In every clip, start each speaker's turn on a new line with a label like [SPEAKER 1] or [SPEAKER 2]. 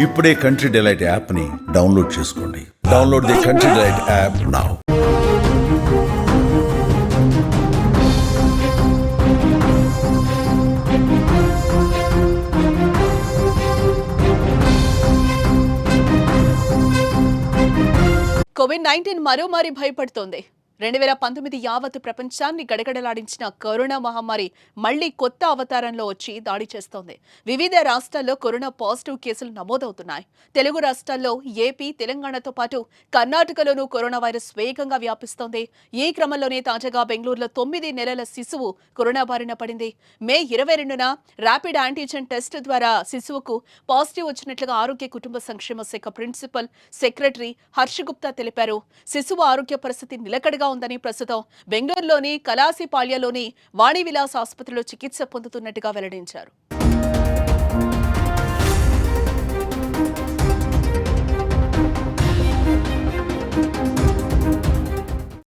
[SPEAKER 1] ఇప్పుడే Country Delight యాప్ని download చేసుకోండి. Download the Country Delight app now.
[SPEAKER 2] కోవిడ్-19 మరోమారి భయపడుతోంది. 2019 యావత్ ప్రపంచాన్ని గడగడలాడించిన కరోనా మహమ్మారి మళ్లీ కొత్త అవతారంలో వచ్చి దాడి చేస్తోంది. వివిధ రాష్ట్రాల్లో కరోనా పాజిటివ్ కేసులు నమోదవుతున్నాయి. తెలుగు రాష్ట్రాల్లో ఏపీ, తెలంగాణతో పాటు కర్ణాటకలోనూ కరోనా వైరస్ వేగంగా వ్యాపిస్తోంది. ఈ క్రమంలోనే తాజాగా బెంగళూరులో 9 నెలల శిశువు కరోనా బారిన పడింది. మే 22న ర్యాపిడ్ యాంటీజెన్ టెస్ట్ ద్వారా శిశువుకు పాజిటివ్ వచ్చినట్లుగా ఆరోగ్య కుటుంబ సంక్షేమ శాఖ ప్రిన్సిపల్ సెక్రటరీ హర్షగుప్తా తెలిపారు. శిశువు ఆరోగ్య పరిస్థితి నిలకడగా ఉందని, ప్రస్తుతం బెంగళూరులోని కలాసిపాళ్యలోని వాణి విలాస్ ఆసుపత్రిలో చికిత్స పొందుతున్నట్టుగా వెల్లడించారు.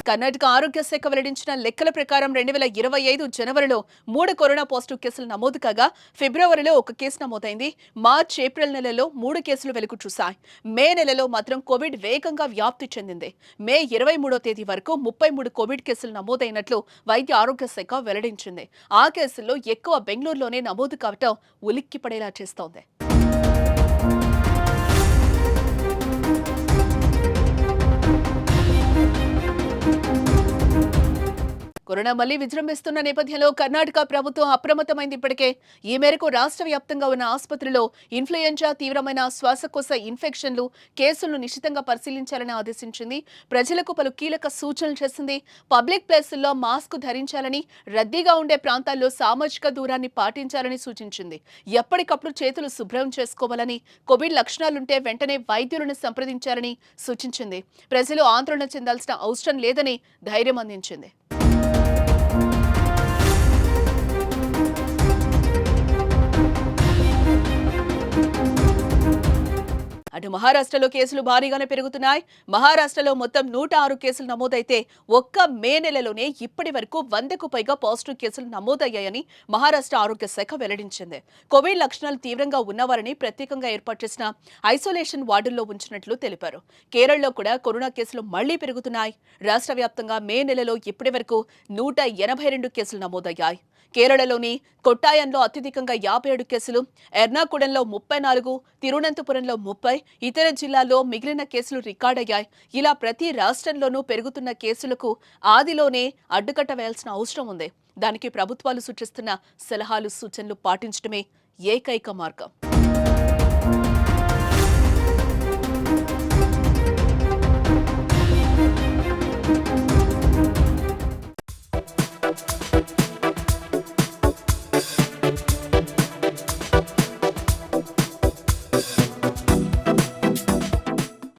[SPEAKER 2] కర్ణాటక ఆరోగ్య శాఖ వెల్లడించిన లెక్కల ప్రకారం 2025 జనవరిలో 3 కరోనా పాజిటివ్ కేసులు నమోదు కాగా, ఫిబ్రవరిలో 1 కేసు నమోదైంది. మార్చ్, ఏప్రిల్ నెలలో 3 కేసులు వెలుగు చూశాయి. మే నెలలో మాత్రం కోవిడ్ వేగంగా వ్యాప్తి చెందింది. మే 23వ తేదీ వరకు 33 కోవిడ్ కేసులు నమోదైనట్లు వైద్య ఆరోగ్య శాఖ వెల్లడించింది. ఆ కేసుల్లో ఎక్కువ బెంగళూరులోనే నమోదు కావటం ఉలిక్కిపడేలా చేస్తోంది. కరోనా మళ్లీ విజృంభిస్తున్న నేపథ్యంలో కర్ణాటక ప్రభుత్వం అప్రమత్తమైంది. ఇప్పటికే ఈ మేరకు రాష్ట్ర వ్యాప్తంగా ఉన్న ఆసుపత్రుల్లో ఇన్ఫ్లుయెంజా, తీవ్రమైన శ్వాసకోశ ఇన్ఫెక్షన్లు కేసులను నిశితంగా పరిశీలించాలని ఆదేశించింది. ప్రజలకు పలు కీలక సూచనలు చేసింది. పబ్లిక్ ప్లేసుల్లో మాస్క్ ధరించాలని, రద్దీగా ఉండే ప్రాంతాల్లో సామాజిక దూరాన్ని పాటించాలని సూచించింది. ఎప్పటికప్పుడు చేతులు శుభ్రం చేసుకోవాలని, కోవిడ్ లక్షణాలుంటే వెంటనే వైద్యులను సంప్రదించాలని సూచించింది. ప్రజలు ఆందోళన చెందాల్సిన అవసరం లేదని ధైర్యం అందించింది. అటు మహారాష్ట్రలో కేసులు భారీగానే పెరుగుతున్నాయి. మహారాష్ట్రలో మొత్తం 106 కేసులు నమోదైతే ఒక్క మే నెలలోనే ఇప్పటి వరకు 100కు పైగా పాజిటివ్ కేసులు నమోదయ్యాయని మహారాష్ట్ర ఆరోగ్య శాఖ వెల్లడించింది. కోవిడ్ లక్షణాలు తీవ్రంగా ఉన్నవారిని ప్రత్యేకంగా ఏర్పాటు చేసిన ఐసోలేషన్ వార్డుల్లో ఉంచినట్లు తెలిపారు. కేరళలో కూడా కరోనా కేసులు మళ్లీ పెరుగుతున్నాయి. రాష్ట్ర వ్యాప్తంగా మే నెలలో ఇప్పటి వరకు 182 కేసులు నమోదయ్యాయి. కేరళలోని కొట్టాయంలో అత్యధికంగా 57 కేసులు, ఎర్నాకుళంలో 34, తిరువనంతపురంలో 30, ఇతర జిల్లాల్లో మిగిలిన కేసులు రికార్డయ్యాయి. ఇలా ప్రతి రాష్ట్రంలోనూ పెరుగుతున్న కేసులకు ఆదిలోనే అడ్డుకట్ట వేయాల్సిన అవసరం ఉంది. దానికి ప్రభుత్వాలు సూచిస్తున్న సలహాలు, సూచనలు పాటించడమే ఏకైక మార్గం.